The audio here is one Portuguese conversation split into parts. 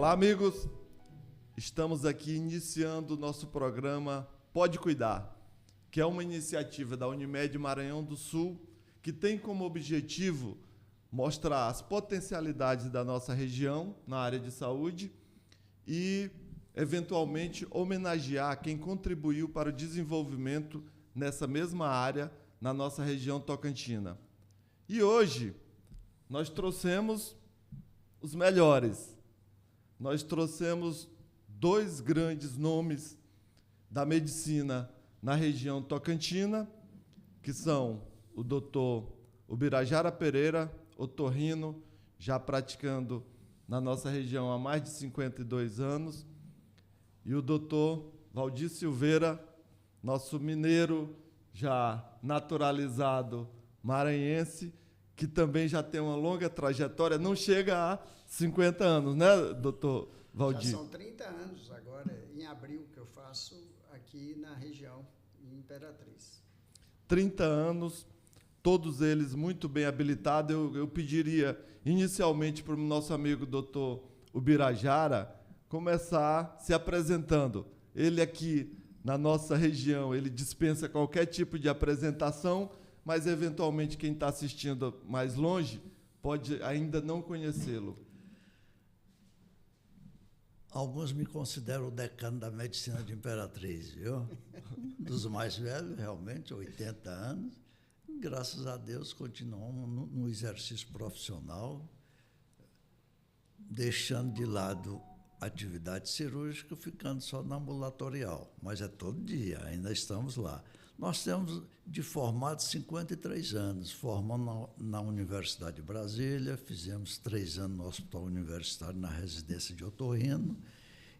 Olá, amigos! Estamos aqui iniciando o nosso programa Pode Cuidar, que é uma iniciativa da Unimed Maranhão do Sul, que tem como objetivo mostrar as potencialidades da nossa região na área de saúde e, eventualmente, homenagear quem contribuiu para o desenvolvimento nessa mesma área na nossa região tocantina. E hoje nós trouxemos os melhores. Nós trouxemos dois grandes nomes da medicina na região tocantina, que são o doutor Ubirajara Pereira, otorrino, já praticando na nossa região há mais de 52 anos, e o doutor Valdir Silveira, nosso mineiro já naturalizado maranhense, que também já tem uma longa trajetória, não chega a 50 anos, né, doutor Valdir? Já são 30 anos agora, em abril, que eu faço aqui na região, em Imperatriz. 30 anos, todos eles muito bem habilitados. Eu pediria, inicialmente, para o nosso amigo doutor Ubirajara começar se apresentando. Ele aqui, na nossa região, ele dispensa qualquer tipo de apresentação, mas, eventualmente, quem está assistindo mais longe pode ainda não conhecê-lo. Alguns me consideram o decano da medicina de Imperatriz, viu? Dos mais velhos, realmente, 80 anos. Graças a Deus, continuamos no exercício profissional, deixando de lado a atividade cirúrgica, ficando só na ambulatorial. Mas é todo dia, ainda estamos lá. Nós temos de formados 53 anos, formamos na Universidade de Brasília, fizemos 3 anos no Hospital Universitário, na residência de otorrino,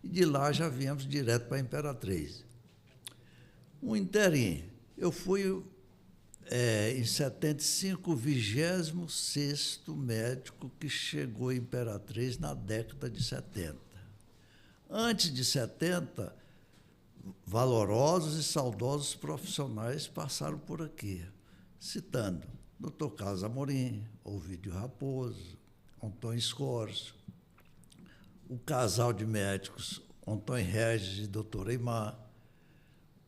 e de lá já viemos direto para a Imperatriz. Um interim, eu fui, em 75, o 26º médico que chegou à Imperatriz na década de 70. Antes de 70, valorosos e saudosos profissionais passaram por aqui, citando Dr. Carlos Amorim, Ovídio Raposo, Antônio Scorcio, o casal de médicos Antônio Regis e Dr. Eymar,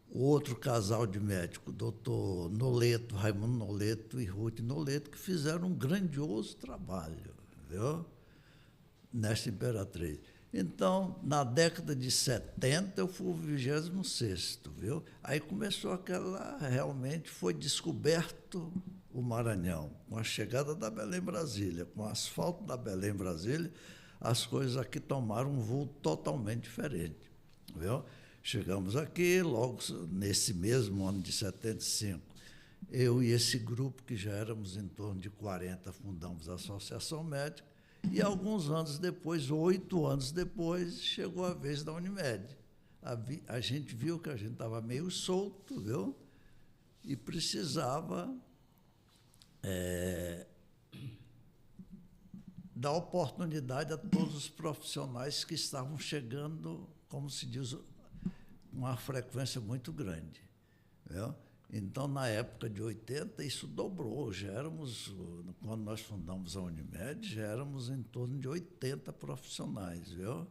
o outro casal de médicos, Dr. Noleto, Raimundo Noleto e Ruth Noleto, que fizeram um grandioso trabalho, viu? Nesta Imperatriz. Então, na década de 70, eu fui o 26º, viu? Aí começou realmente foi descoberto o Maranhão. Com a chegada da Belém-Brasília, com o asfalto da Belém-Brasília, as coisas aqui tomaram um voo totalmente diferente, viu? Chegamos aqui, logo nesse mesmo ano de 75, eu e esse grupo, que já éramos em torno de 40, fundamos a Associação Médica. E alguns anos depois, 8 anos depois, chegou a vez da Unimed. A gente viu que a gente estava meio solto, viu? E precisava dar oportunidade a todos os profissionais que estavam chegando, como se diz, uma frequência muito grande, viu? Então, na época de 80, isso dobrou. Quando nós fundamos a Unimed, já éramos em torno de 80 profissionais, viu?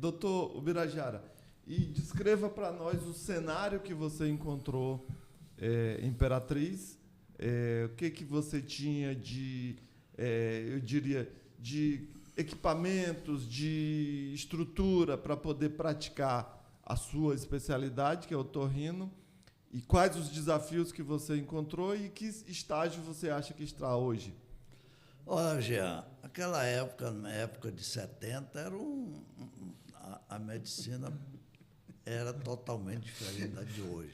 Doutor Ubirajara, descreva para nós o cenário que você encontrou em Imperatriz, o que você tinha de, eu diria, de equipamentos, de estrutura para poder praticar a sua especialidade, que é o otorrino, e quais os desafios que você encontrou e que estágio você acha que está hoje? Olha, Jean, aquela época, na época de 70, a medicina era totalmente diferente da de hoje.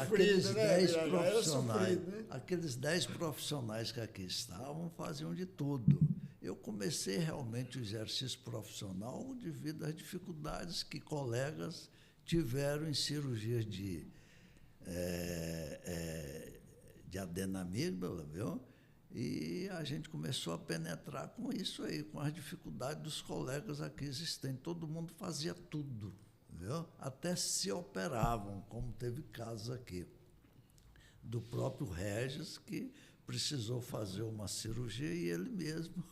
Aqueles 10 profissionais, aqueles 10 profissionais que aqui estavam faziam de tudo. Eu comecei realmente o exercício profissional devido às dificuldades que colegas tiveram em cirurgias de adenamígdala, viu? E a gente começou a penetrar com isso aí, com as dificuldades dos colegas aqui existentes. Todo mundo fazia tudo, viu? Até se operavam, como teve casos aqui, do próprio Regis, que precisou fazer uma cirurgia e ele mesmo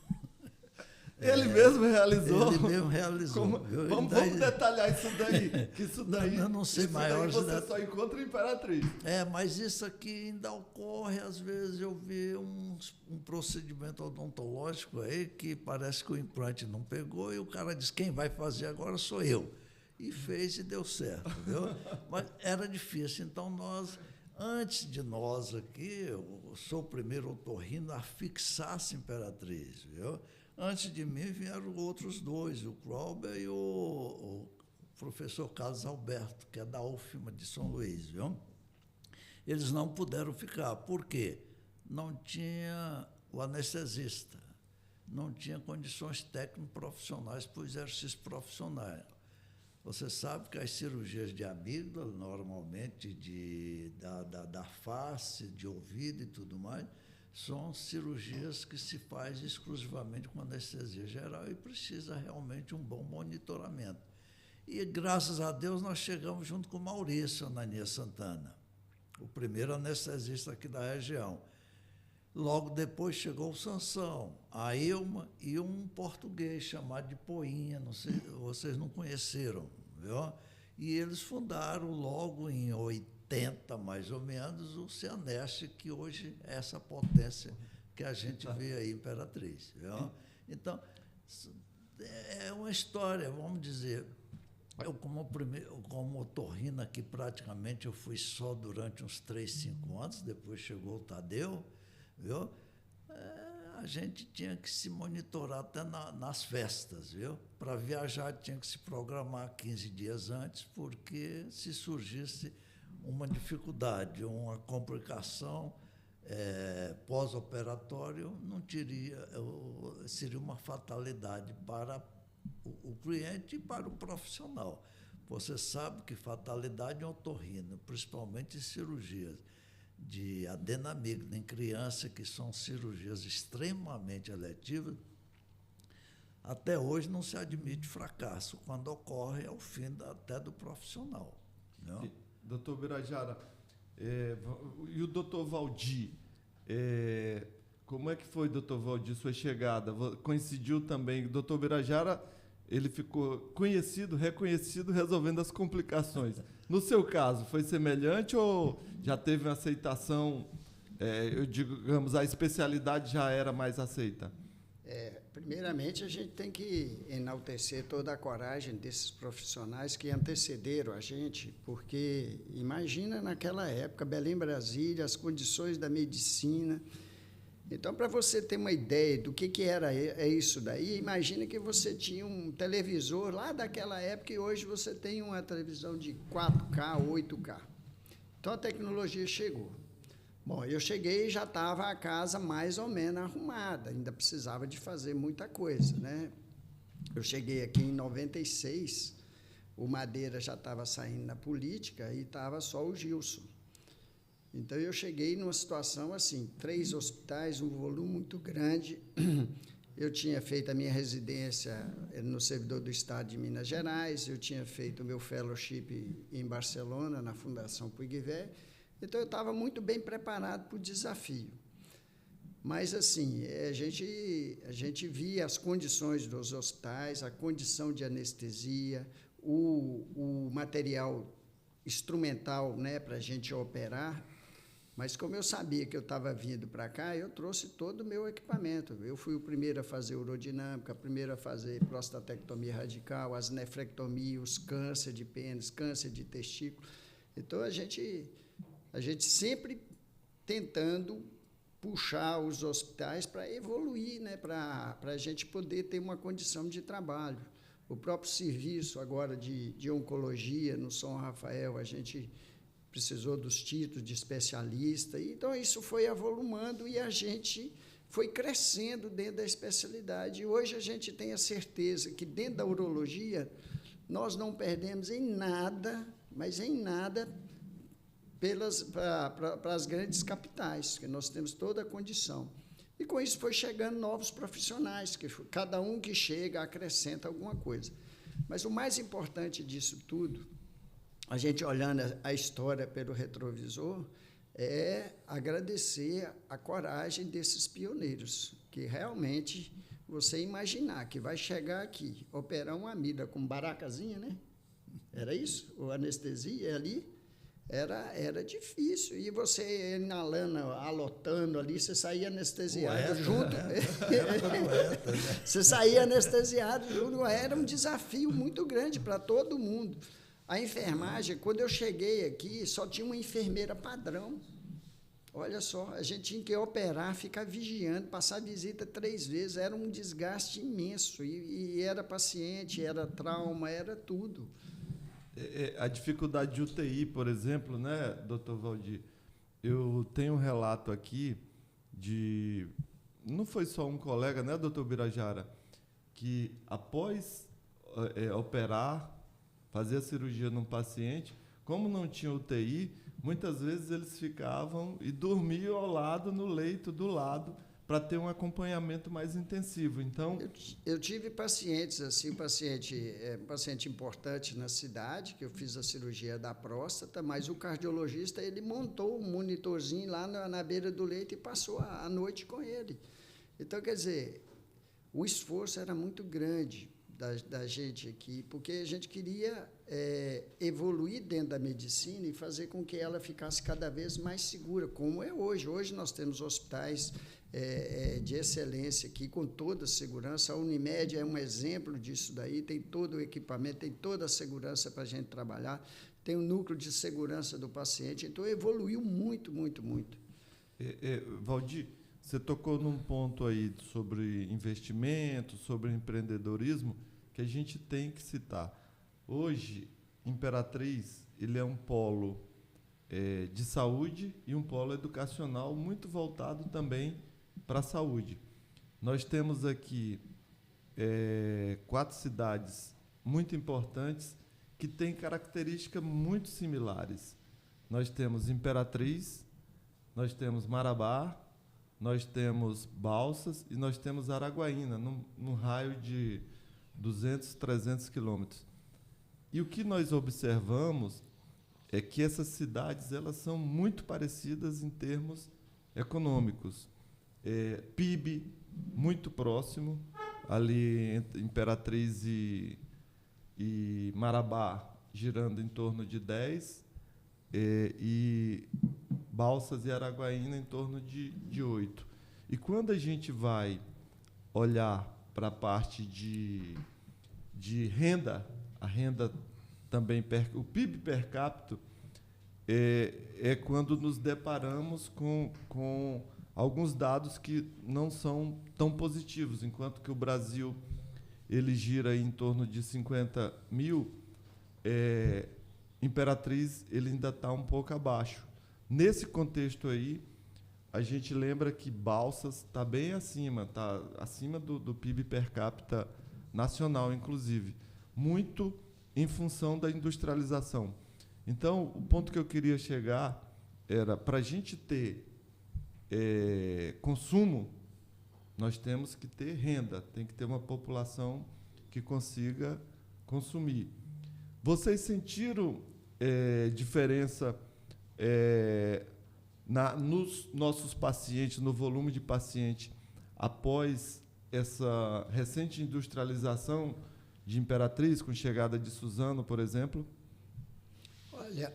Ele mesmo realizou? Ele mesmo realizou. Vamos detalhar isso daí. Que isso daí, eu não sei maiores você só encontra em Imperatriz. Mas isso aqui ainda ocorre, às vezes eu vi um procedimento odontológico aí que parece que o implante não pegou e o cara diz, quem vai fazer agora sou eu. E fez e deu certo, viu? Mas era difícil, então antes de nós aqui, eu sou o primeiro otorrino a fixar-se Imperatriz, viu? Antes de mim vieram outros dois, o Clauber e o professor Carlos Alberto, que é da UFMA de São Luís, viu? Eles não puderam ficar. Por quê? Não tinha o anestesista, não tinha condições técnico-profissionais para o exercício profissional. Você sabe que as cirurgias de amígdala, normalmente da face, de ouvido e tudo mais, são cirurgias que se faz exclusivamente com anestesia geral e precisa realmente um bom monitoramento. E, graças a Deus, nós chegamos junto com o Maurício Ananias Santana, o primeiro anestesista aqui da região. Logo depois chegou o Sansão, a Ilma e um português chamado de Poinha, não sei, vocês não conheceram, viu? E eles fundaram logo em 80, mais ou menos, o Cianeste, que hoje é essa potência que a gente vê aí, Imperatriz. Viu? Então, é uma história, vamos dizer. Eu, como otorrino aqui, praticamente eu fui só durante uns 3, 5 anos, depois chegou o Tadeu, viu? A gente tinha que se monitorar até nas festas, viu? Para viajar tinha que se programar 15 dias antes, porque se surgisse uma dificuldade, uma complicação pós-operatório, seria uma fatalidade para o cliente e para o profissional. Você sabe que fatalidade em otorrino, principalmente em cirurgias de adenamígdala em criança, que são cirurgias extremamente eletivas, até hoje não se admite fracasso. Quando ocorre, é o fim até do profissional. Não? Doutor Birajara, e o doutor Valdir, como é que foi, doutor Valdir, sua chegada? Coincidiu também, o doutor Birajara, ele ficou reconhecido, resolvendo as complicações. No seu caso, foi semelhante ou já teve uma aceitação, digamos, a especialidade já era mais aceita? Primeiramente, a gente tem que enaltecer toda a coragem desses profissionais que antecederam a gente, porque imagina naquela época, Belém, Brasília, as condições da medicina. Então, para você ter uma ideia do que era isso daí, imagina que você tinha um televisor lá daquela época e hoje você tem uma televisão de 4K, 8K. Então, a tecnologia chegou. Bom, eu cheguei e já estava a casa mais ou menos arrumada, ainda precisava de fazer muita coisa, né? Eu cheguei aqui em 96, o Madeira já estava saindo na política e estava só o Gilson. Então, eu cheguei numa situação assim, 3 hospitais, um volume muito grande. Eu tinha feito a minha residência no servidor do Estado de Minas Gerais, eu tinha feito o meu fellowship em Barcelona, na Fundação Puigvé. Então, eu estava muito bem preparado para o desafio. Mas, assim, a gente via as condições dos hospitais, a condição de anestesia, o material instrumental, né, para a gente operar. Mas, como eu sabia que eu estava vindo para cá, eu trouxe todo o meu equipamento. Eu fui o primeiro a fazer urodinâmica, o primeiro a fazer prostatectomia radical, as nefrectomias, os câncer de pênis, câncer de testículo. Então, a gente sempre tentando puxar os hospitais para evoluir, né, para a gente poder ter uma condição de trabalho. O próprio serviço agora de oncologia no São Rafael, a gente precisou dos títulos de especialista. Então, isso foi avolumando e a gente foi crescendo dentro da especialidade. E hoje a gente tem a certeza que dentro da urologia nós não perdemos em nada, mas em nada, para as grandes capitais, que nós temos toda a condição. E com isso foi chegando novos profissionais, que cada um que chega acrescenta alguma coisa. Mas o mais importante disso tudo, a gente olhando a história pelo retrovisor, é agradecer a coragem desses pioneiros, que realmente você imaginar que vai chegar aqui, operar uma amígdala com baracazinha, né? Era isso? Ou anestesia ali? Era difícil. E você inalando, alotando ali, você saía anestesiado junto. Você saía anestesiado junto. Era um desafio muito grande para todo mundo. A enfermagem, quando eu cheguei aqui, só tinha uma enfermeira padrão. Olha só, a gente tinha que operar, ficar vigiando, passar visita 3 vezes. Era um desgaste imenso. E era paciente, era trauma, era tudo. A dificuldade de UTI, por exemplo, né, doutor Valdir? Eu tenho um relato aqui de... Não foi só um colega, né, doutor Birajara, que após operar, fazer a cirurgia num paciente, como não tinha UTI, muitas vezes eles ficavam e dormiam ao lado, no leito do lado, para ter um acompanhamento mais intensivo. Então, eu tive pacientes assim, paciente importante na cidade, que eu fiz a cirurgia da próstata, mas o cardiologista ele montou um monitorzinho lá na beira do leito e passou a noite com ele. Então, quer dizer, o esforço era muito grande da gente aqui, porque a gente queria evoluir dentro da medicina e fazer com que ela ficasse cada vez mais segura, como é hoje. Hoje nós temos hospitais de excelência aqui, com toda a segurança. A Unimed é um exemplo disso daí, tem todo o equipamento, tem toda a segurança para a gente trabalhar, tem um núcleo de segurança do paciente, então evoluiu muito, muito, muito. Valdir, você tocou num ponto aí sobre investimento, sobre empreendedorismo, que a gente tem que citar. Hoje, Imperatriz, ele é um polo de saúde e um polo educacional muito voltado também para a saúde. Nós temos aqui 4 cidades muito importantes que têm características muito similares. Nós temos Imperatriz, nós temos Marabá, nós temos Balsas e nós temos Araguaína, num raio de 200, 300 quilômetros. E o que nós observamos é que essas cidades elas são muito parecidas em termos econômicos. PIB muito próximo, ali entre Imperatriz e Marabá, girando em torno de 10, e Balsas e Araguaína em torno de 8. E quando a gente vai olhar para a parte de renda, a renda também, o PIB per capita, quando nos deparamos com alguns dados que não são tão positivos. Enquanto que o Brasil ele gira em torno de 50 mil, Imperatriz ele ainda está um pouco abaixo. Nesse contexto aí, a gente lembra que Balsas está bem acima, está acima do PIB per capita nacional, inclusive, muito em função da industrialização. Então, o ponto que eu queria chegar era, para a gente ter consumo, nós temos que ter renda, tem que ter uma população que consiga consumir. Vocês sentiram diferença nos nossos pacientes, no volume de paciente, após essa recente industrialização de Imperatriz, com chegada de Suzano, por exemplo? Olha,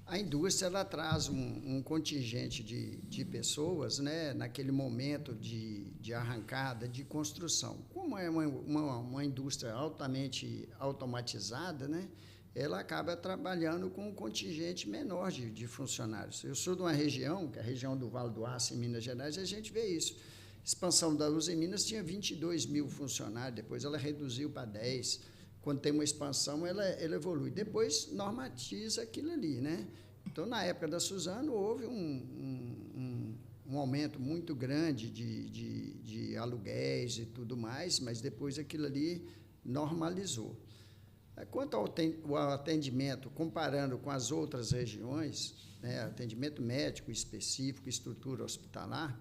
a indústria ela traz um contingente de pessoas, né, naquele momento de arrancada, de construção. Como é uma indústria altamente automatizada, né, ela acaba trabalhando com um contingente menor de funcionários. Eu sou de uma região, que é a região do Vale do Aço, em Minas Gerais, e a gente vê isso. A expansão da Luz em Minas tinha 22 mil funcionários, depois ela reduziu para 10. Quando tem uma expansão, ela evolui. Depois normatiza aquilo ali, né? Então, na época da Suzano, houve um aumento muito grande de aluguéis e tudo mais, mas depois aquilo ali normalizou. Quanto ao atendimento, comparando com as outras regiões, né, atendimento médico específico, estrutura hospitalar,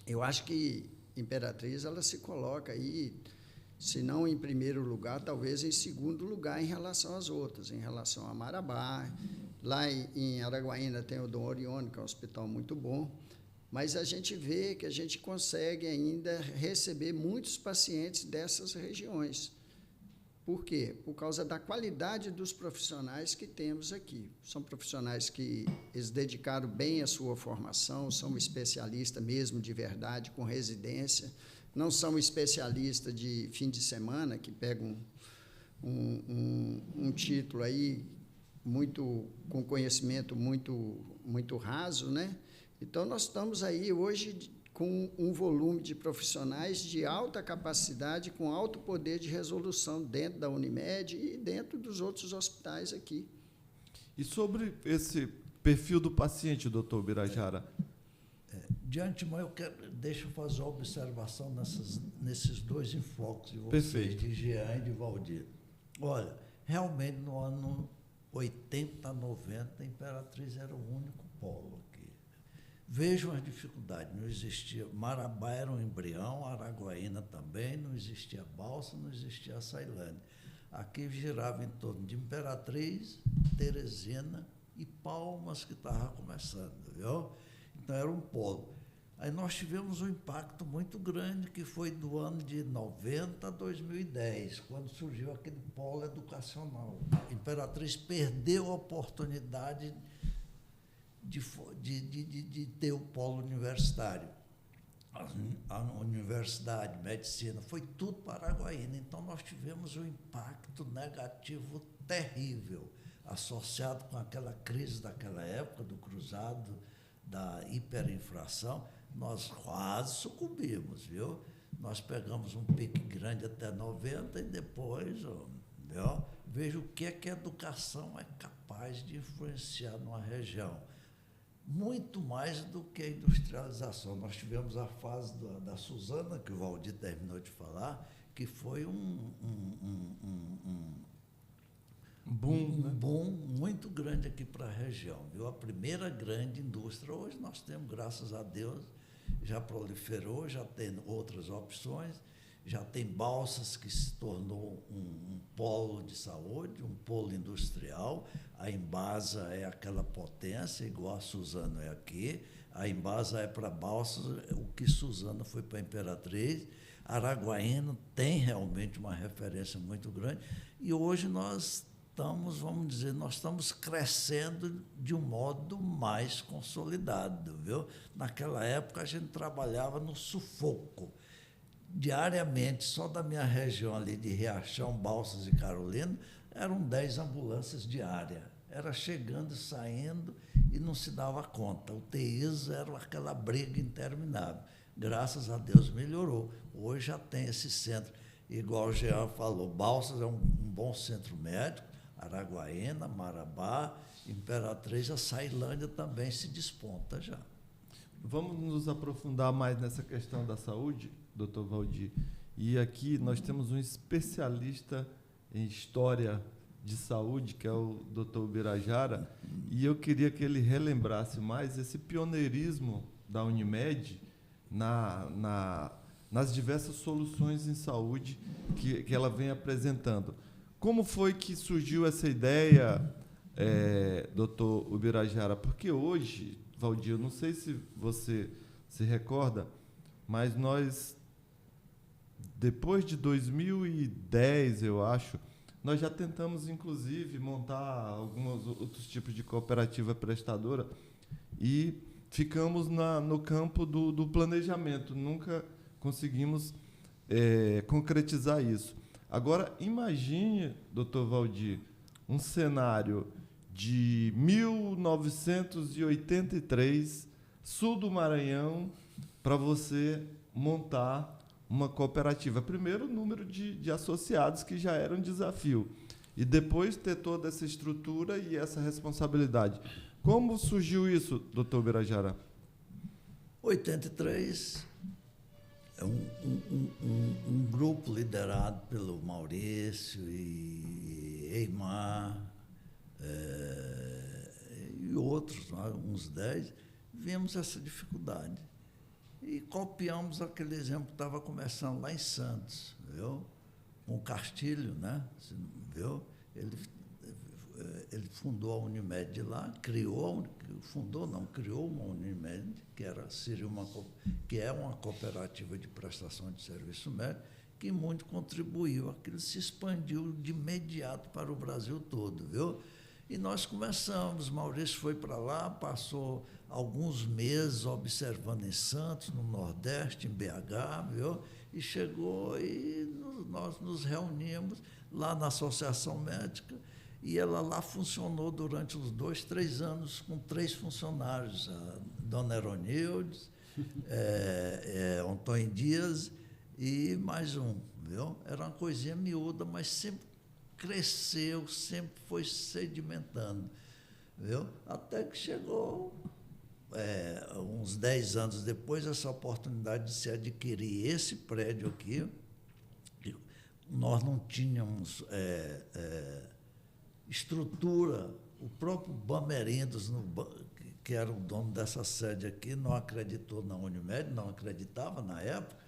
eu acho que Imperatriz ela se coloca aí, se não em primeiro lugar, talvez em segundo lugar em relação às outras, em relação a Marabá. Lá em Araguaína tem o Dom Orione, que é um hospital muito bom. mas a gente vê que a gente consegue ainda receber muitos pacientes dessas regiões. Por quê? Por causa da qualidade dos profissionais que temos aqui. São profissionais que eles dedicaram bem a sua formação, são especialistas mesmo de verdade, com residência, não são especialistas de fim de semana, que pegam um título aí com conhecimento muito raso, né? Então, nós estamos aí hoje com um volume de profissionais de alta capacidade, com alto poder de resolução dentro da Unimed e dentro dos outros hospitais aqui. E sobre esse perfil do paciente, doutor Ubirajara? De antemão, deixa eu fazer uma observação nesses dois enfoques de vocês, Perfeito. de Jean e de Valdir. Olha, realmente, no ano 80, 90, a Imperatriz era o único polo aqui. Vejam as dificuldades, não existia, Marabá era um embrião, Araguaína também, não existia Balsa, não existia Açailândia. Aqui girava em torno de Imperatriz, Teresina e Palmas, que estava começando, viu? Então era um polo. Aí nós tivemos um impacto muito grande, que foi do ano de 90 a 2010, quando surgiu aquele polo educacional. A Imperatriz perdeu a oportunidade de ter o polo universitário. A universidade, medicina, foi tudo para Araguaína. Então, nós tivemos um impacto negativo terrível, associado com aquela crise daquela época, do cruzado, da hiperinflação. Nós quase sucumbimos, viu? Nós pegamos um pique grande até 90 e depois, viu? Veja o que a educação é capaz de influenciar numa região. Muito mais do que a industrialização. Nós tivemos a fase da Suzana, que o Valdir terminou de falar, que foi um boom muito grande aqui para a região. Viu? A primeira grande indústria, hoje nós temos, graças a Deus, já proliferou, já tem outras opções, já tem Balsas, que se tornou um polo de saúde, um polo industrial. A Embasa é aquela potência, igual a Suzano é aqui. A Embasa é para Balsas, o que Suzano foi para a Imperatriz. Araguaína tem realmente uma referência muito grande. E hoje nós estamos crescendo de um modo mais consolidado, viu? Naquela época a gente trabalhava no sufoco. Diariamente, só da minha região ali de Riachão, Balsas e Carolina, eram 10 ambulâncias diárias. Era chegando e saindo e não se dava conta. O TIs era aquela briga interminável. Graças a Deus melhorou. Hoje já tem esse centro. Igual o Jean falou, Balsas é um bom centro médico, Araguaína, Marabá, Imperatriz, a Açailândia também se desponta já. Vamos nos aprofundar mais nessa questão da saúde, doutor Valdir. E aqui nós temos um especialista em história de saúde, que é o doutor Ubirajara, e eu queria que ele relembrasse mais esse pioneirismo da Unimed nas diversas soluções em saúde que ela vem apresentando. Como foi que surgiu essa ideia, doutor Ubirajara? Porque hoje, Valdir, eu não sei se você se recorda, mas nós, depois de 2010, eu acho, nós já tentamos, inclusive, montar alguns outros tipos de cooperativa prestadora e ficamos no campo do planejamento, nunca conseguimos concretizar isso. Agora, imagine, doutor Valdir, um cenário de 1983, sul do Maranhão, para você montar uma cooperativa. Primeiro, o número de associados, que já era um desafio, e depois ter toda essa estrutura e essa responsabilidade. Como surgiu isso, doutor Ubirajara? 83 é um grupo liderado pelo Maurício e Eimar e outros, uns 10, vimos essa dificuldade. E copiamos aquele exemplo que estava começando lá em Santos, viu? Com o Castilho, né? Viu? Ele fundou a Unimed lá, criou uma Unimed, que é uma cooperativa de prestação de serviço médico, que muito contribuiu. Aquilo se expandiu de imediato para o Brasil todo, viu? E nós começamos, Maurício foi para lá, passou alguns meses observando em Santos, no Nordeste, em BH, viu? E chegou e nós nos reunimos lá na Associação Médica, e ela lá funcionou durante uns 2, 3 anos com 3 funcionários, a dona Eronildes, Antônio Dias e mais um, viu? Era uma coisinha miúda, mas sempre cresceu, sempre foi sedimentando, viu? Até que chegou, uns 10 anos depois, essa oportunidade de se adquirir esse prédio aqui. Nós não tínhamos estrutura. O próprio Bamerindos, que era o dono dessa sede aqui, não acreditou na Unimed, não acreditava na época,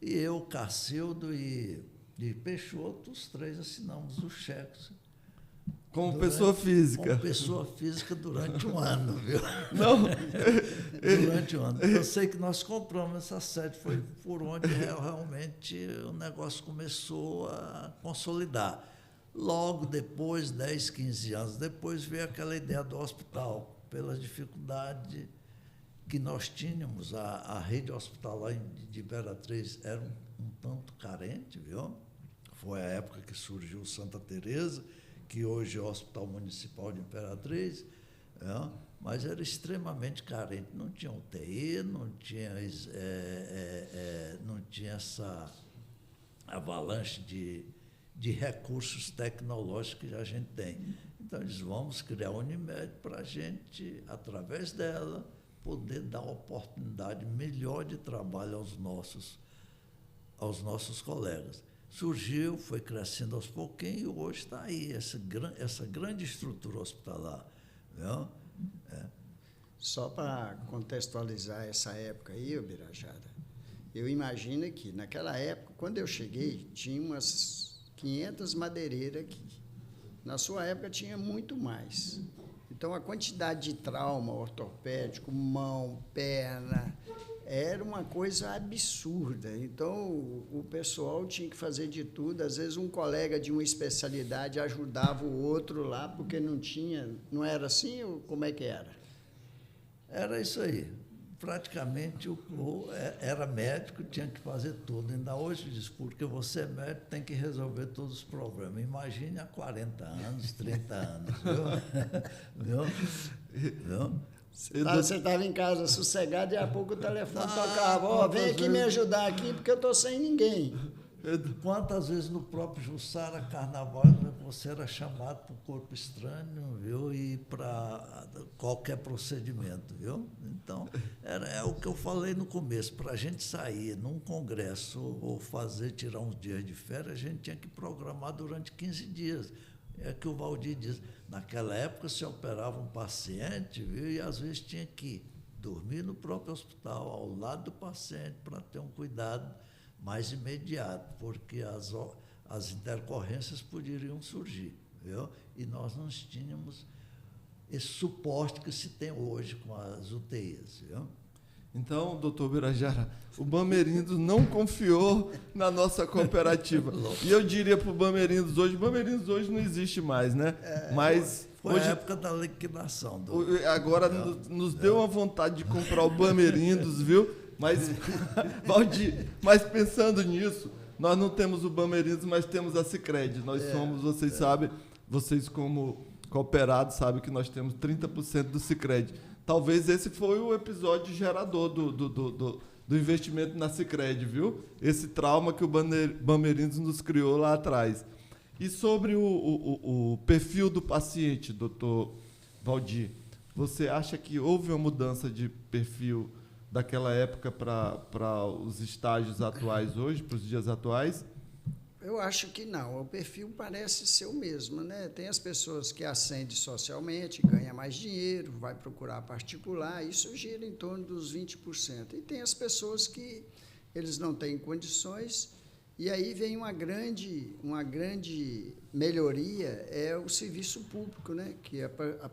e eu, Cacildo e Peixoto, os 3 assinamos os cheques. Como pessoa física. Como pessoa física durante um ano, viu? Não. Durante um ano. Eu sei que nós compramos essa sede, foi por onde realmente o negócio começou a consolidar. Logo depois, 10, 15 anos depois, veio aquela ideia do hospital, pela dificuldade que nós tínhamos. A rede hospitalar de Imperatriz era um tanto carente, viu? Foi a época que surgiu Santa Teresa, que hoje é o Hospital Municipal de Imperatriz, mas era extremamente carente. Não tinha UTI, não tinha essa avalanche de recursos tecnológicos que a gente tem. Então, eles vamos criar a Unimed para a gente, através dela, poder dar uma oportunidade melhor de trabalho aos nossos colegas. Surgiu, foi crescendo aos pouquinhos, e hoje está aí, essa grande estrutura hospitalar. Viu? Só para contextualizar essa época aí, Ubirajara, eu imagino que, naquela época, quando eu cheguei, tinha umas 500 madeireiras aqui. Na sua época, tinha muito mais. Então, a quantidade de trauma ortopédico, mão, perna, era uma coisa absurda. Então, o pessoal tinha que fazer de tudo. Às vezes, um colega de uma especialidade ajudava o outro lá, porque não era assim, ou como é que era? Era isso aí. Praticamente, era médico, tinha que fazer tudo. Ainda hoje diz, porque você é médico, tem que resolver todos os problemas. Imagine há 40 anos, 30 anos. Viu? Viu? Você estava em casa sossegado e a pouco o telefone tocava. Vem aqui me ajudar aqui, porque eu estou sem ninguém. Quantas vezes no próprio Jussara Carnaval você era chamado para o corpo estranho, viu? E para qualquer procedimento, viu? Então, é o que eu falei no começo. Para a gente sair num congresso ou tirar uns dias de férias, a gente tinha que programar durante 15 dias. É que o Valdir diz, naquela época se operava um paciente, viu? E às vezes tinha que dormir no próprio hospital, ao lado do paciente, para ter um cuidado mais imediato, porque as intercorrências poderiam surgir, viu? E nós não tínhamos esse suporte que se tem hoje com as UTIs, viu? Então, doutor Ubirajara, o Bamerindos não confiou na nossa cooperativa. E eu diria para o Bamerindos hoje não existe mais, né? Mas foi hoje, a época da liquidação. Agora nos deu uma vontade de comprar o Bamerindos, viu? Mas, Valdir, pensando nisso, nós não temos o Bamerindos, mas temos a Sicredi. Nós somos, vocês sabem, vocês como cooperados sabem que nós temos 30% do Sicredi. Talvez esse foi o episódio gerador do investimento na Sicredi, viu? Esse trauma que o Bamerindos nos criou lá atrás. E sobre o perfil do paciente, doutor Valdir, você acha que houve uma mudança de perfil daquela época para os estágios atuais hoje, para os dias atuais? Eu acho que não. O perfil parece ser o mesmo, né? Tem as pessoas que ascendem socialmente, ganham mais dinheiro, vai procurar particular, isso gira em torno dos 20%. E tem as pessoas que eles não têm condições E aí vem uma grande melhoria, é o serviço público, né? Que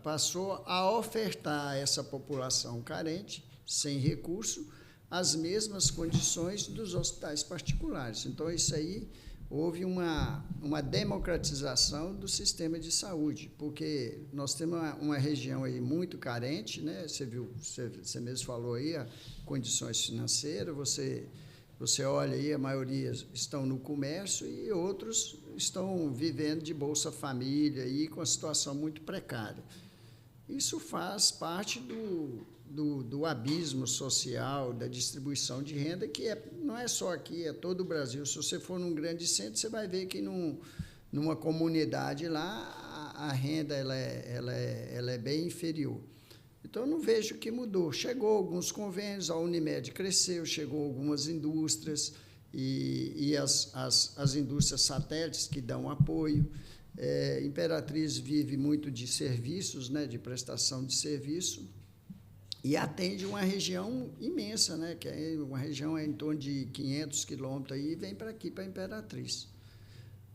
passou a ofertar a essa população carente, sem recurso, as mesmas condições dos hospitais particulares. Então, isso aí, houve uma democratização do sistema de saúde, porque nós temos uma região aí muito carente, né? Você mesmo falou aí, condições financeiras, você olha aí, a maioria estão no comércio e outros estão vivendo de Bolsa Família aí, com a situação muito precária. Isso faz parte do abismo social, da distribuição de renda, que não é só aqui, é todo o Brasil. Se você for num grande centro, você vai ver que numa comunidade lá, a renda ela é bem inferior. Então, eu não vejo que mudou. Chegou alguns convênios, a Unimed cresceu, chegou algumas indústrias e as indústrias satélites que dão apoio. Imperatriz vive muito de serviços, né, de prestação de serviço, e atende uma região imensa, né, que é uma região em torno de 500 quilômetros, e vem para aqui, para Imperatriz.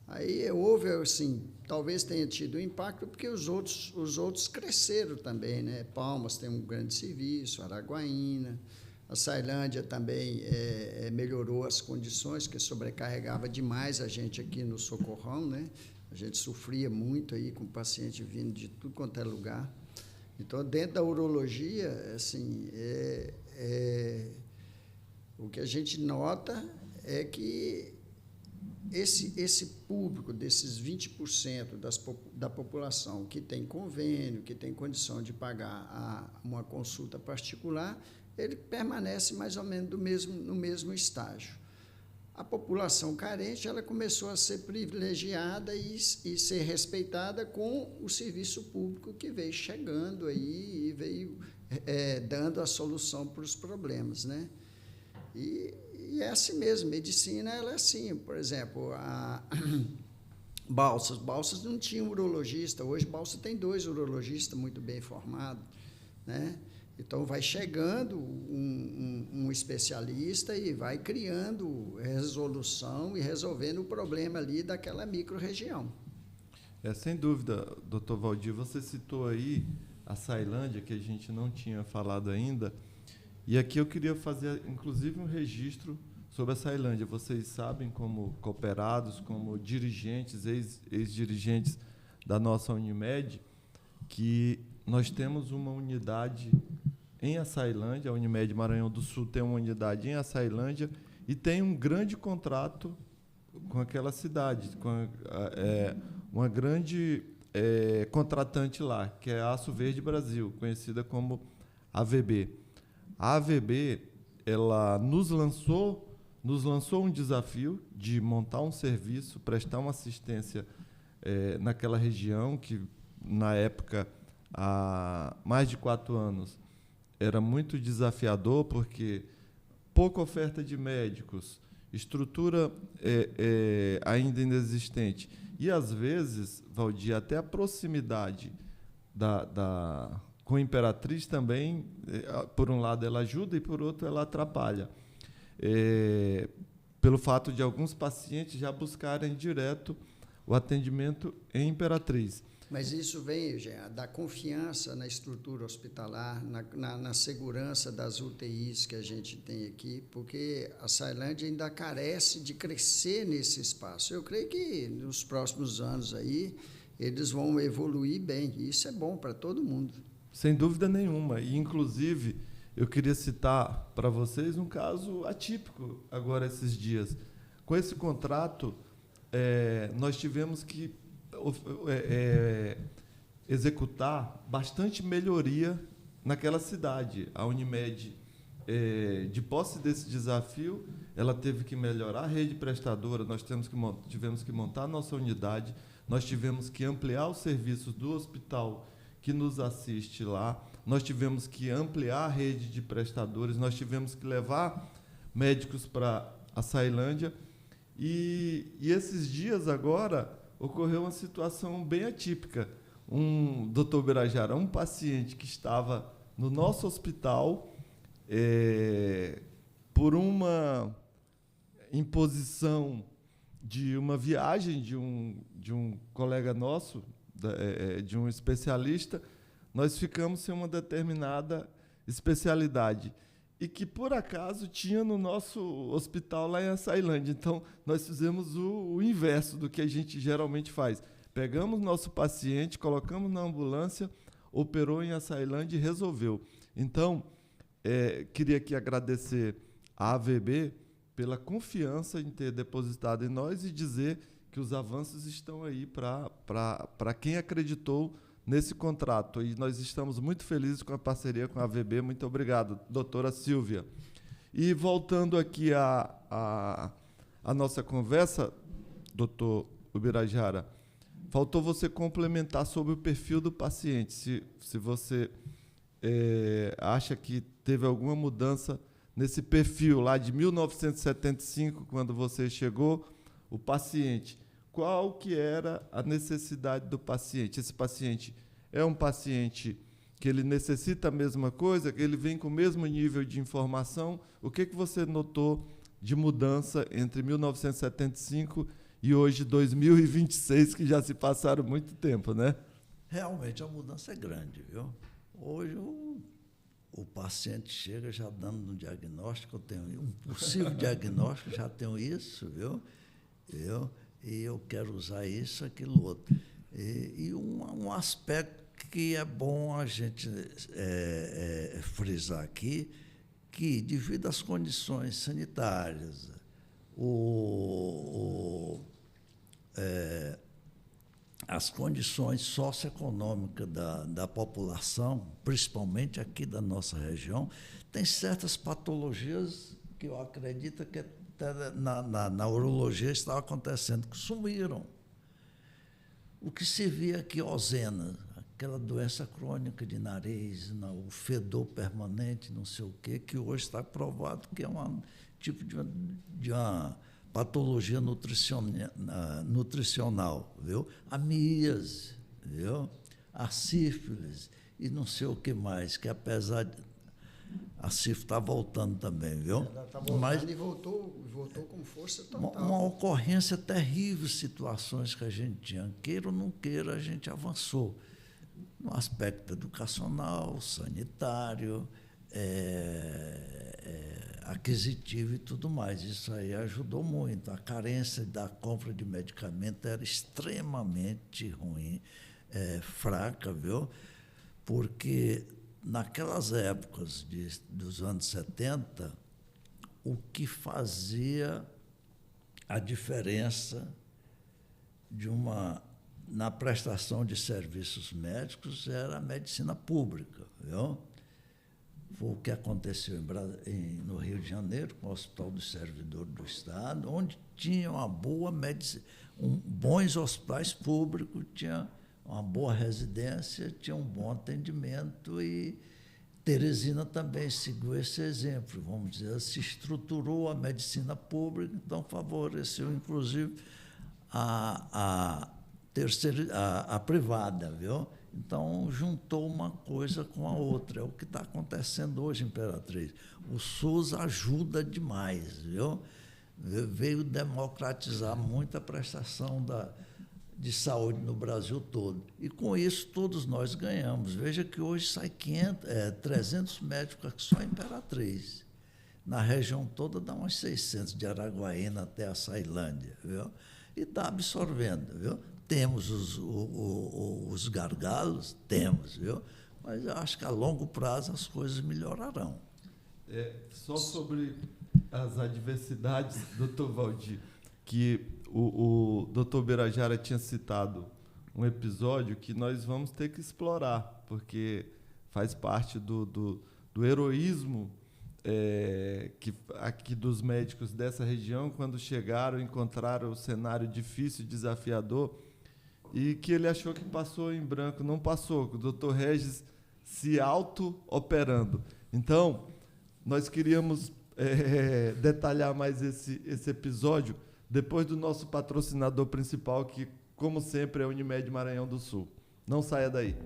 Aí houve, assim, talvez tenha tido impacto, porque os outros cresceram também, né? Palmas tem um grande serviço, Araguaína, a Sailândia também melhorou as condições, que sobrecarregava demais a gente aqui no Socorrão, né? A gente sofria muito aí com paciente vindo de tudo quanto é lugar. Então, dentro da urologia, assim, o que a gente nota é que esse público, desses 20% da população que tem convênio, que tem condição de pagar uma consulta particular, ele permanece mais ou menos no mesmo estágio. A população carente, ela começou a ser privilegiada e ser respeitada com o serviço público que veio chegando aí e veio dando a solução para os problemas, né? E é assim mesmo, medicina ela é assim. Por exemplo, Balsas não tinha urologista, hoje Balsas tem 2 urologistas muito bem formados, né? Então, vai chegando um especialista e vai criando resolução e resolvendo o problema ali daquela micro-região. Sem dúvida, doutor Valdir, você citou aí a Sailândia, que a gente não tinha falado ainda, e aqui eu queria fazer, inclusive, um registro sobre a Sailândia. Vocês sabem, como cooperados, como dirigentes, ex-dirigentes da nossa Unimed, que nós temos uma unidade em Açailândia, a Unimed Maranhão do Sul tem uma unidade em Açailândia e tem um grande contrato com aquela cidade, com uma grande contratante lá, que é a Aço Verde Brasil, conhecida como AVB. A AVB, ela nos lançou um desafio de montar um serviço, prestar uma assistência naquela região, que, na época, há mais de 4 anos, era muito desafiador, porque pouca oferta de médicos, estrutura ainda inexistente. E, às vezes, Valdir, até a proximidade com a Imperatriz também, por um lado, ela ajuda e, por outro, ela atrapalha. Pelo fato de alguns pacientes já buscarem direto o atendimento em Imperatriz. Mas isso vem, Jean, da confiança na estrutura hospitalar, na segurança das UTIs que a gente tem aqui, porque a Sailândia ainda carece de crescer nesse espaço. Eu creio que nos próximos anos aí eles vão evoluir bem, e isso é bom para todo mundo. Sem dúvida nenhuma. E, inclusive, eu queria citar para vocês um caso atípico agora esses dias. Com esse contrato, nós tivemos que executar bastante melhoria naquela cidade. A Unimed, de posse desse desafio, ela teve que melhorar a rede prestadora, nós tivemos que montar a nossa unidade, nós tivemos que ampliar os serviços do hospital que nos assiste lá, nós tivemos que ampliar a rede de prestadores, nós tivemos que levar médicos para a Sailândia, e esses dias agora ocorreu uma situação bem atípica. Doutor Birajara, um paciente que estava no nosso hospital, por uma imposição de uma viagem de um colega nosso, de um especialista, nós ficamos sem uma determinada especialidade e que, por acaso, tinha no nosso hospital lá em Açailândia. Então, nós fizemos o inverso do que a gente geralmente faz. Pegamos nosso paciente, colocamos na ambulância, operou em Açailândia e resolveu. Então, queria aqui agradecer à AVB pela confiança em ter depositado em nós e dizer que os avanços estão aí para quem acreditou nesse contrato. E nós estamos muito felizes com a parceria com a AVB. Muito obrigado, doutora Silvia. E voltando aqui à nossa conversa, doutor Ubirajara, faltou você complementar sobre o perfil do paciente. Se você acha que teve alguma mudança nesse perfil lá de 1975, quando você chegou, o paciente, qual que era a necessidade do paciente? Esse paciente é um paciente que ele necessita a mesma coisa, que ele vem com o mesmo nível de informação? O que você notou de mudança entre 1975 e hoje, 2026, que já se passaram muito tempo, né? Realmente a mudança é grande, viu? Hoje o paciente chega já dando um diagnóstico, eu tenho um possível diagnóstico, já tenho isso, viu? E eu quero usar isso, aquilo, outro. E um aspecto que é bom a gente frisar aqui, que devido às condições sanitárias, as condições socioeconômicas da população, principalmente aqui da nossa região, tem certas patologias que eu acredito que até na urologia estava acontecendo, que sumiram. O que se via aqui, ozena, aquela doença crônica de nariz, o fedor permanente, não sei o quê, que hoje está provado que é um tipo de uma patologia nutricional, viu? A miase, viu? A sífilis e não sei o que mais, que apesar de... A sífilis está voltando também, viu? Está voltando e voltou com força total. Uma ocorrência terrível, situações que a gente tinha. Queira ou não queira, a gente avançou no aspecto educacional, sanitário, aquisitivo e tudo mais. Isso aí ajudou muito. A carência da compra de medicamento era extremamente ruim, fraca, viu? Porque naquelas épocas dos anos 70, o que fazia a diferença na prestação de serviços médicos era a medicina pública, viu? Foi o que aconteceu no Rio de Janeiro, com o Hospital do Servidor do Estado, onde tinha uma boa medicina, bons hospitais públicos, tinha uma boa residência, tinha um bom atendimento e Teresina também seguiu esse exemplo, vamos dizer, se estruturou a medicina pública, então favoreceu, inclusive, a privada, viu? Então, juntou uma coisa com a outra. É o que está acontecendo hoje, Imperatriz. O SUS ajuda demais, viu? Veio democratizar muito a prestação de saúde no Brasil todo. E, com isso, todos nós ganhamos. Veja que hoje sai 300 médicos aqui só em Imperatriz. Na região toda dá uns 600, de Araguaína até a Açailândia, viu? E está absorvendo, viu? Temos os gargalos, viu? Mas eu acho que a longo prazo as coisas melhorarão. Só sobre as adversidades, doutor Valdir, que o doutor Ubirajara tinha citado um episódio que nós vamos ter que explorar, porque faz parte do heroísmo aqui dos médicos dessa região, quando chegaram, encontraram o cenário difícil, desafiador, e que ele achou que passou em branco. Não passou, o doutor Regis se auto-operando. Então, nós queríamos detalhar mais esse episódio depois do nosso patrocinador principal, que, como sempre, é a Unimed Maranhão do Sul. Não saia daí.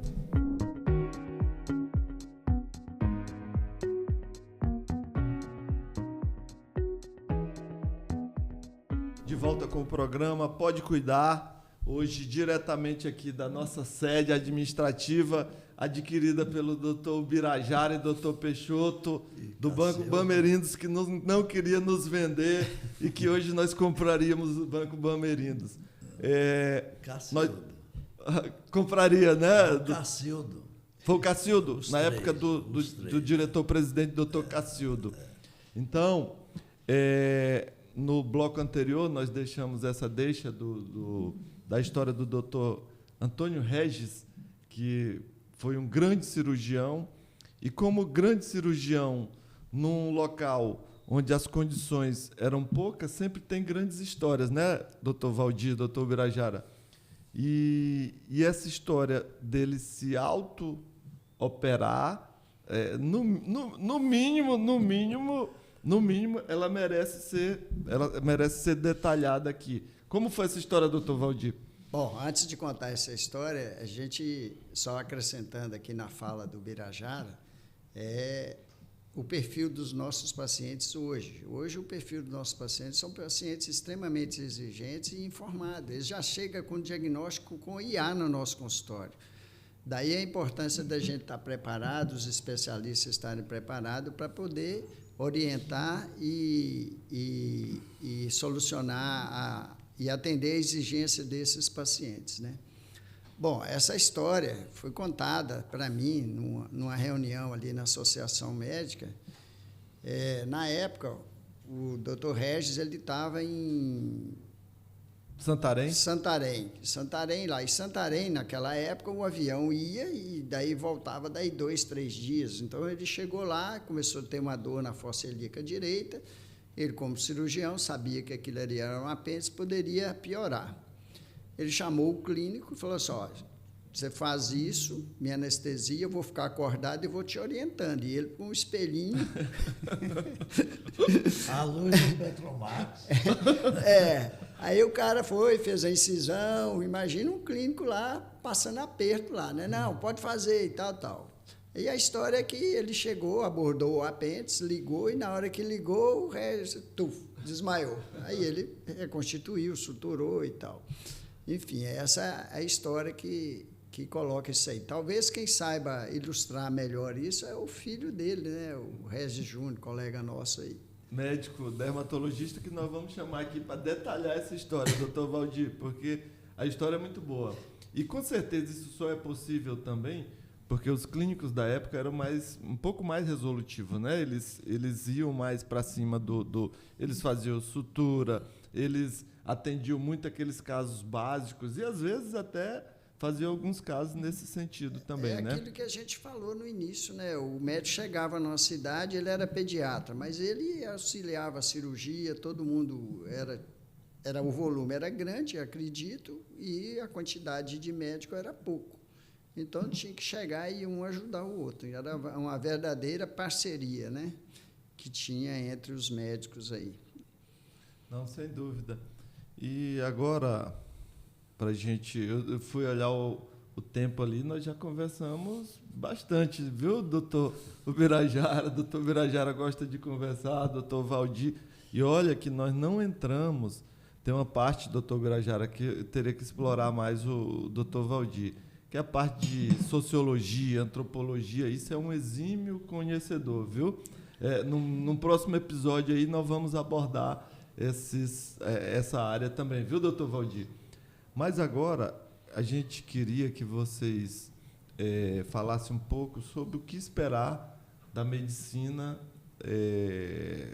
De volta com o programa Pode Cuidar, hoje diretamente aqui da nossa sede administrativa, adquirida pelo doutor Birajara e doutor Peixoto, do Banco Bamerindos, que não queria nos vender e que hoje nós compraríamos o Banco Bamerindos. Compraria, né? Cacildo. Foi o Cacildo, na época do diretor-presidente, doutor Cacildo. Então, no bloco anterior, nós deixamos essa deixa da história do doutor Antônio Regis, que foi um grande cirurgião, e como grande cirurgião num local onde as condições eram poucas, sempre tem grandes histórias, né, doutor Valdir, doutor Birajara? E essa história dele se auto-operar, no mínimo, ela merece ser detalhada aqui. Como foi essa história, doutor Valdir? Bom, antes de contar essa história, a gente, só acrescentando aqui na fala do Birajara, o perfil dos nossos pacientes hoje. Hoje, o perfil dos nossos pacientes são pacientes extremamente exigentes e informados. Eles já chegam com diagnóstico com IA no nosso consultório. Daí a importância da gente estar preparado, os especialistas estarem preparados para poder orientar e solucionar e atender a exigência desses pacientes, né? Bom, essa história foi contada para mim numa reunião ali na Associação Médica. Na época, o doutor Regis estava em Santarém? Santarém lá. E Santarém, naquela época, o avião ia e daí voltava 2, 3 dias. Então, ele chegou lá, começou a ter uma dor na fossa ilíaca direita. Ele, como cirurgião, sabia que aquilo ali era um apêndice, poderia piorar. Ele chamou o clínico e falou assim, você faz isso, me anestesia, eu vou ficar acordado e vou te orientando. E ele com um espelhinho... A luz do Petromax. Aí o cara foi, fez a incisão, imagina um clínico lá, passando aperto lá, né? Não, pode fazer e tal. E a história é que ele chegou, abordou o apêndice, ligou, e na hora que ligou, o resto, desmaiou. Aí ele reconstituiu, suturou e tal. Enfim, essa é a história que coloca isso aí. Talvez quem saiba ilustrar melhor isso é o filho dele, né? O Regis Júnior, colega nosso aí. Médico, dermatologista, que nós vamos chamar aqui para detalhar essa história, doutor Valdir, porque a história é muito boa. E com certeza isso só é possível também porque os clínicos da época eram um pouco mais resolutivos, né? Eles iam mais para cima eles faziam sutura, eles atendiam muito aqueles casos básicos e às vezes até faziam alguns casos nesse sentido também, né? É aquilo que a gente falou no início, né? O médico chegava numa cidade, ele era pediatra, mas ele auxiliava a cirurgia, todo mundo o volume era grande, acredito, e a quantidade de médico era pouco. Então, tinha que chegar e um ajudar o outro. Era uma verdadeira parceria, né, que tinha entre os médicos aí. Não, sem dúvida. E agora, para a gente... Eu fui olhar o tempo ali, nós já conversamos bastante, viu, doutor Birajara? Doutor Birajara gosta de conversar, doutor Valdir. E olha que nós não entramos... Tem uma parte, doutor Birajara, que eu teria que explorar mais o doutor Valdir, que é a parte de sociologia, antropologia. Isso é um exímio conhecedor, viu? Num próximo episódio aí nós vamos abordar essa área também, viu, doutor Valdir? Mas agora a gente queria que vocês falassem um pouco sobre o que esperar da medicina,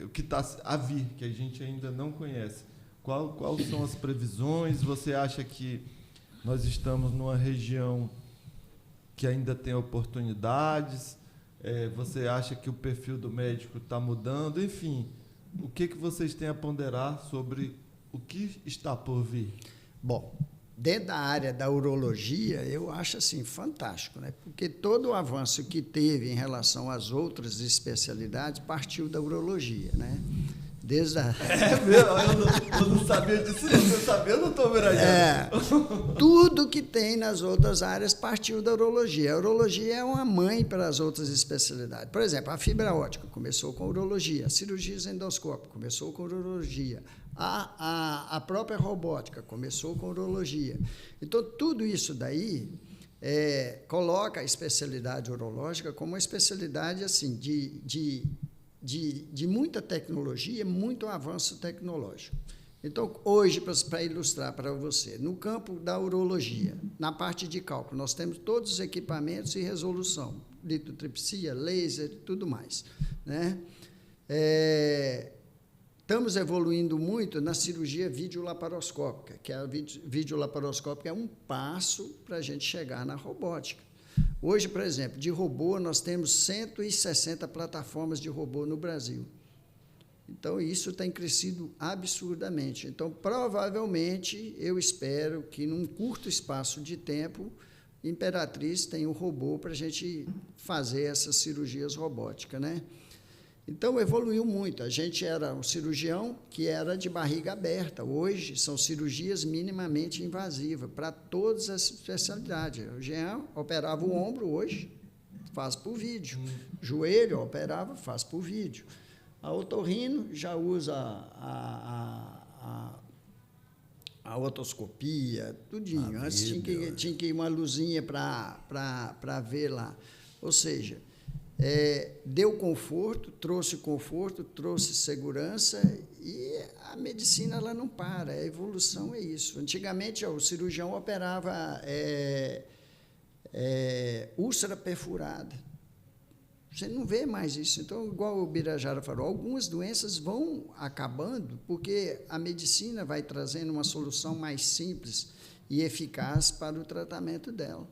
o que está a vir, que a gente ainda não conhece. Quais são as previsões? Você acha que nós estamos numa região que ainda tem oportunidades? Você acha que o perfil do médico está mudando? Enfim, o que vocês têm a ponderar sobre o que está por vir? Bom, dentro da área da urologia, eu acho assim fantástico, né? Porque todo o avanço que teve em relação às outras especialidades partiu da urologia, né? Desde a... Eu não sabia disso, não. Você sabia, doutor Birajara? Tudo que tem nas outras áreas partiu da urologia. A urologia é uma mãe para as outras especialidades. Por exemplo, a fibra óptica começou com urologia, a cirurgia endoscópica começou com urologia, a própria robótica começou com urologia. Então, tudo isso daí coloca a especialidade urológica como uma especialidade assim, de muita tecnologia, muito avanço tecnológico. Então, hoje, para ilustrar para você, no campo da urologia, na parte de cálculo, nós temos todos os equipamentos e resolução, litotripsia, laser, tudo mais, né? Estamos evoluindo muito na cirurgia videolaparoscópica, que a videolaparoscópica é um passo para a gente chegar na robótica. Hoje, por exemplo, de robô, nós temos 160 plataformas de robô no Brasil. Então, isso tem crescido absurdamente. Então, provavelmente, eu espero que, num curto espaço de tempo, Imperatriz tenha um robô para a gente fazer essas cirurgias robóticas, né? Então, evoluiu muito. A gente era um cirurgião que era de barriga aberta. Hoje, são cirurgias minimamente invasivas para todas as especialidades. O Jean operava o ombro hoje, faz por vídeo. Joelho, operava, faz por vídeo. A otorrino já usa a otoscopia, tudinho. Antes tinha que ir uma luzinha para ver lá. Ou seja, deu conforto, trouxe segurança, e a medicina ela não para, a evolução é isso. Antigamente, o cirurgião operava úlcera perfurada. Você não vê mais isso. Então, igual o Birajara falou, algumas doenças vão acabando porque a medicina vai trazendo uma solução mais simples e eficaz para o tratamento dela.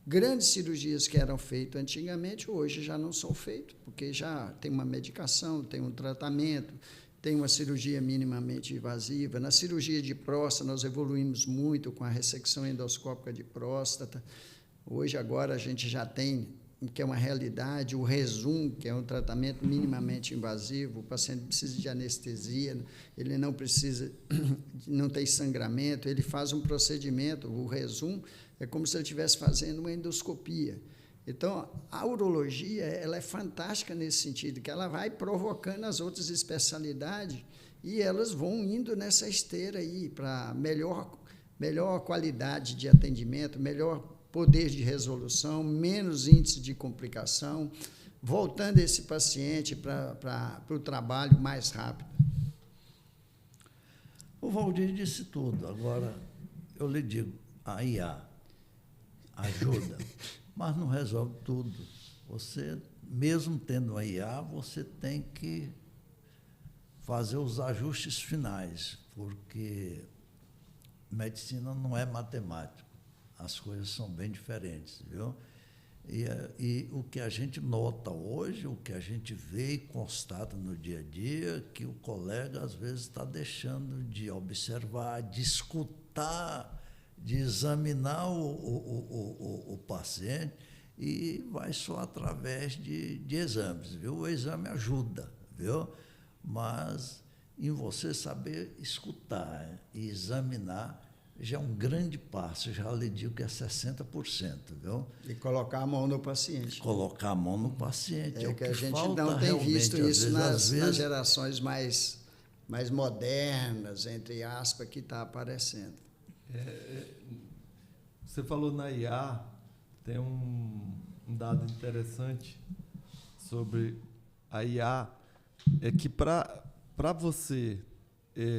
Grandes cirurgias que eram feitas antigamente, hoje já não são feitas, porque já tem uma medicação, tem um tratamento, tem uma cirurgia minimamente invasiva. Na cirurgia de próstata, nós evoluímos muito com a ressecção endoscópica de próstata. Hoje, agora, a gente já tem, que é uma realidade, o Rezum, que é um tratamento minimamente invasivo, o paciente precisa de anestesia, ele não tem sangramento, ele faz um procedimento, o Rezum é como se ele estivesse fazendo uma endoscopia. Então, a urologia ela é fantástica nesse sentido, que ela vai provocando as outras especialidades e elas vão indo nessa esteira aí para melhor qualidade de atendimento, melhor poder de resolução, menos índice de complicação, voltando esse paciente para o trabalho mais rápido. O Valdir disse tudo. Agora, eu lhe digo, a IA ajuda, mas não resolve tudo. Você, mesmo tendo a IA, você tem que fazer os ajustes finais, porque medicina não é matemática. As coisas são bem diferentes, viu? E o que a gente nota hoje, o que a gente vê e constata no dia a dia, que o colega, às vezes, está deixando de observar, de escutar, de examinar o paciente, e vai só através de exames, viu? O exame ajuda, viu? Mas em você saber escutar e examinar, já é um grande passo, já lhe digo que é 60%, viu? E colocar a mão no paciente. Colocar a mão no paciente. É o que a gente não tem visto isso nas gerações mais modernas, entre aspas, que está aparecendo. Você falou na IA, tem um dado interessante sobre a IA, é que para você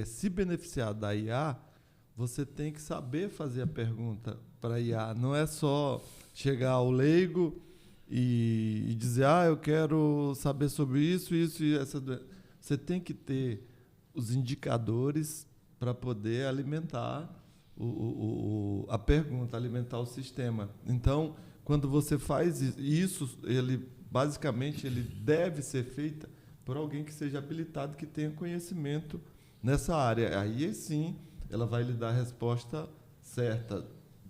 se beneficiar da IA, você tem que saber fazer a pergunta para a IA. Não é só chegar ao leigo e dizer, eu quero saber sobre isso e essa doença. Você tem que ter os indicadores para poder alimentar a pergunta, alimentar o sistema. Então, quando você faz isso, basicamente, ele deve ser feito por alguém que seja habilitado, que tenha conhecimento nessa área. Aí, sim, ela vai lhe dar a resposta certa,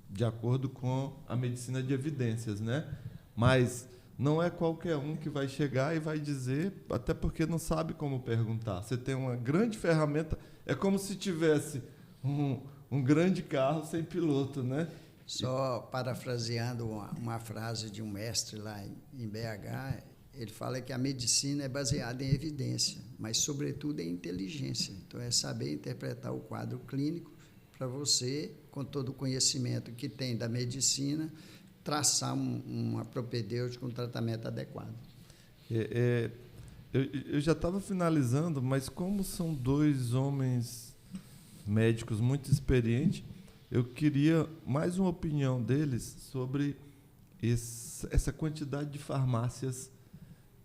de acordo com a medicina de evidências, né? Mas não é qualquer um que vai chegar e vai dizer, até porque não sabe como perguntar. Você tem uma grande ferramenta, é como se tivesse um grande carro sem piloto, né? Só parafraseando uma frase de um mestre lá em BH, ele fala que a medicina é baseada em evidência, mas, sobretudo, em inteligência. Então, é saber interpretar o quadro clínico para você, com todo o conhecimento que tem da medicina, traçar uma propedêutica, um tratamento adequado. Eu já estava finalizando, mas como são dois homens médicos muito experientes, eu queria mais uma opinião deles sobre essa quantidade de farmácias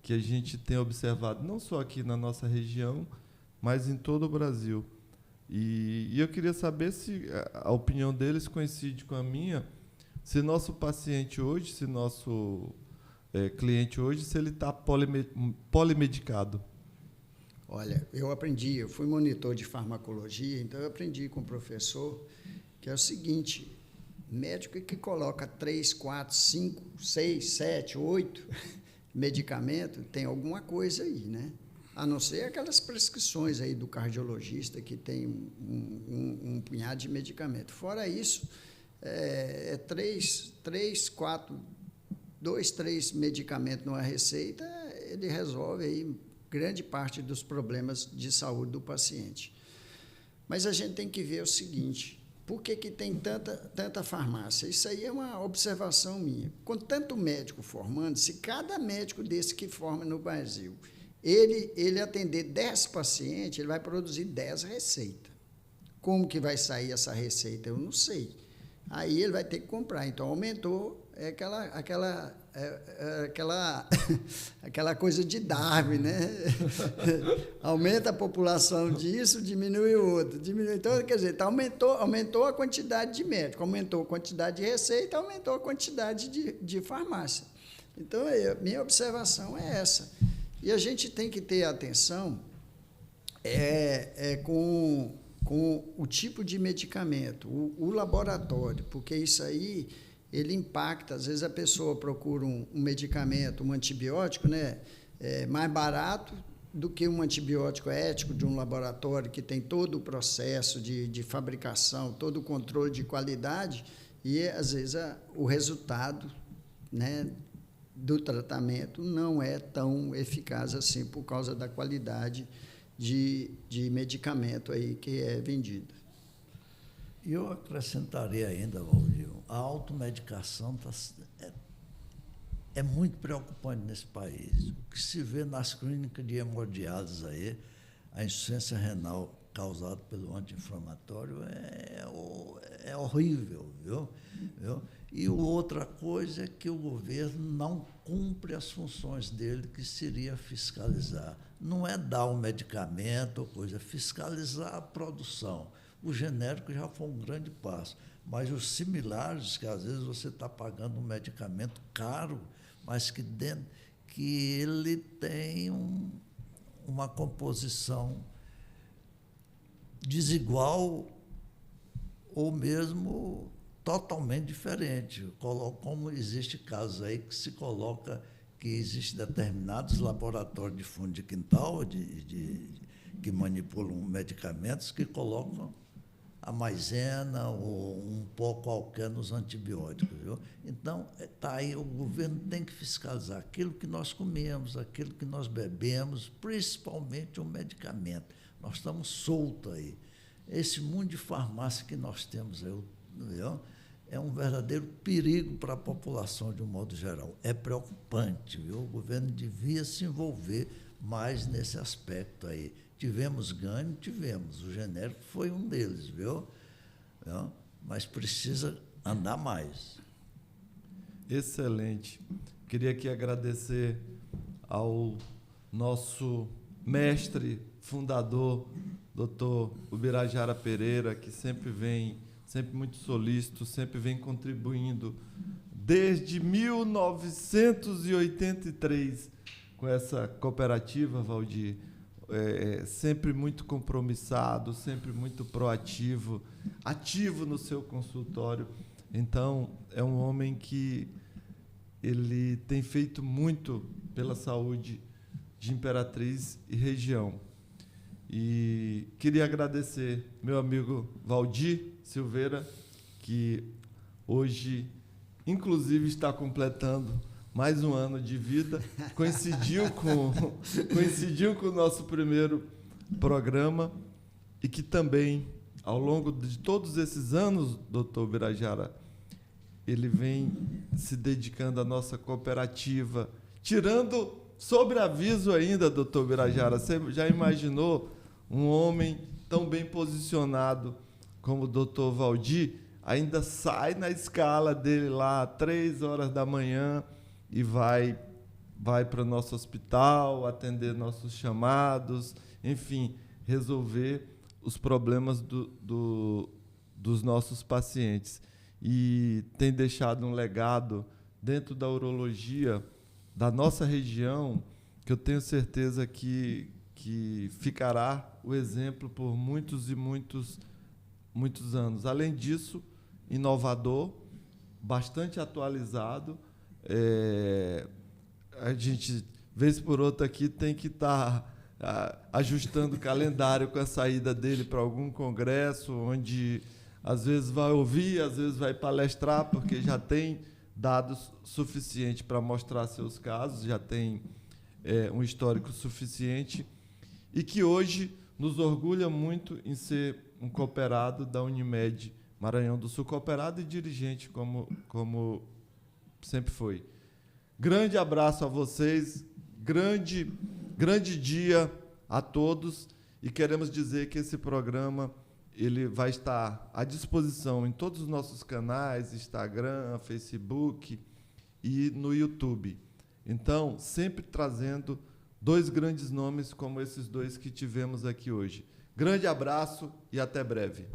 que a gente tem observado, não só aqui na nossa região, mas em todo o Brasil. E eu queria saber se a opinião deles coincide com a minha, se nosso paciente hoje, se nosso cliente hoje, se ele está polimedicado. Olha, eu fui monitor de farmacologia, então eu aprendi com o professor que é o seguinte: médico que coloca 3, 4, 5, 6, 7, 8 medicamentos, tem alguma coisa aí, né? A não ser aquelas prescrições aí do cardiologista que tem um punhado de medicamento. Fora isso, dois, três medicamentos numa receita, ele resolve aí grande parte dos problemas de saúde do paciente. Mas a gente tem que ver o seguinte: por que tem tanta farmácia? Isso aí é uma observação minha. Com tanto médico formando, se cada médico desse que forma no Brasil, ele atender 10 pacientes, ele vai produzir 10 receitas. Como que vai sair essa receita? Eu não sei. Aí ele vai ter que comprar. Então, aumentou aquela coisa de Darwin, né? Aumenta a população disso, diminui o outro. Então, quer dizer, aumentou a quantidade de médico, aumentou a quantidade de receita, aumentou a quantidade de farmácia. Então, minha observação é essa. E a gente tem que ter atenção com o tipo de medicamento, o laboratório, porque isso aí ele impacta. Às vezes a pessoa procura um medicamento, um antibiótico, né, mais barato do que um antibiótico ético de um laboratório que tem todo o processo de fabricação, todo o controle de qualidade, e às vezes o resultado, né, do tratamento não é tão eficaz assim por causa da qualidade de medicamento aí que é vendido. E eu acrescentaria ainda, Valdir, a automedicação é muito preocupante nesse país. O que se vê nas clínicas de hemodiálise aí, a insuficiência renal causada pelo anti-inflamatório é horrível, viu? E outra coisa é que o governo não cumpre as funções dele, que seria fiscalizar. Não é dar um medicamento ou coisa, é fiscalizar a produção. O genérico já foi um grande passo, mas os similares, que às vezes você está pagando um medicamento caro, mas que ele tem uma composição desigual ou mesmo totalmente diferente. Como existe casos aí que se coloca que existem determinados laboratórios de fundo de quintal que manipulam medicamentos que colocam a maisena ou um pó qualquer nos antibióticos, viu? Então, tá aí, o governo tem que fiscalizar aquilo que nós comemos, aquilo que nós bebemos, principalmente o medicamento. Nós estamos soltos aí. Esse mundo de farmácia que nós temos aí, viu? É um verdadeiro perigo para a população de um modo geral. É preocupante, viu? O governo devia se envolver mais nesse aspecto aí. Tivemos ganho, tivemos. O genérico foi um deles, viu? Mas precisa andar mais. Excelente. Queria aqui agradecer ao nosso mestre, fundador, doutor Ubirajara Pereira, que sempre muito solícito, sempre vem contribuindo desde 1983 com essa cooperativa, Valdir. Sempre muito compromissado, sempre muito proativo, ativo no seu consultório. Então, é um homem que ele tem feito muito pela saúde de Imperatriz e região. E queria agradecer meu amigo Valdir Silveira, que hoje, inclusive, está completando mais um ano de vida. Coincidiu com o nosso primeiro programa e que também, ao longo de todos esses anos, doutor Birajara, ele vem se dedicando à nossa cooperativa, tirando sobreaviso ainda, doutor Birajara. Você já imaginou um homem tão bem posicionado como o doutor Valdir, ainda sai na escala dele lá, 3 horas da manhã, e vai para o nosso hospital, atender nossos chamados, enfim, resolver os problemas dos nossos pacientes. E tem deixado um legado dentro da urologia da nossa região, que eu tenho certeza que ficará o exemplo por muitos e muitos anos. Além disso, inovador, bastante atualizado. A gente, vez por outra, aqui tem que estar ajustando o calendário com a saída dele para algum congresso, onde às vezes vai ouvir, às vezes vai palestrar, porque já tem dados suficientes para mostrar seus casos, já tem um histórico suficiente, e que hoje nos orgulha muito em ser um cooperado da Unimed Maranhão do Sul, cooperado e dirigente, como sempre foi. Grande abraço a vocês, grande dia a todos, e queremos dizer que esse programa ele vai estar à disposição em todos os nossos canais, Instagram, Facebook e no YouTube. Então, sempre trazendo 2 grandes nomes como esses 2 que tivemos aqui hoje. Grande abraço e até breve.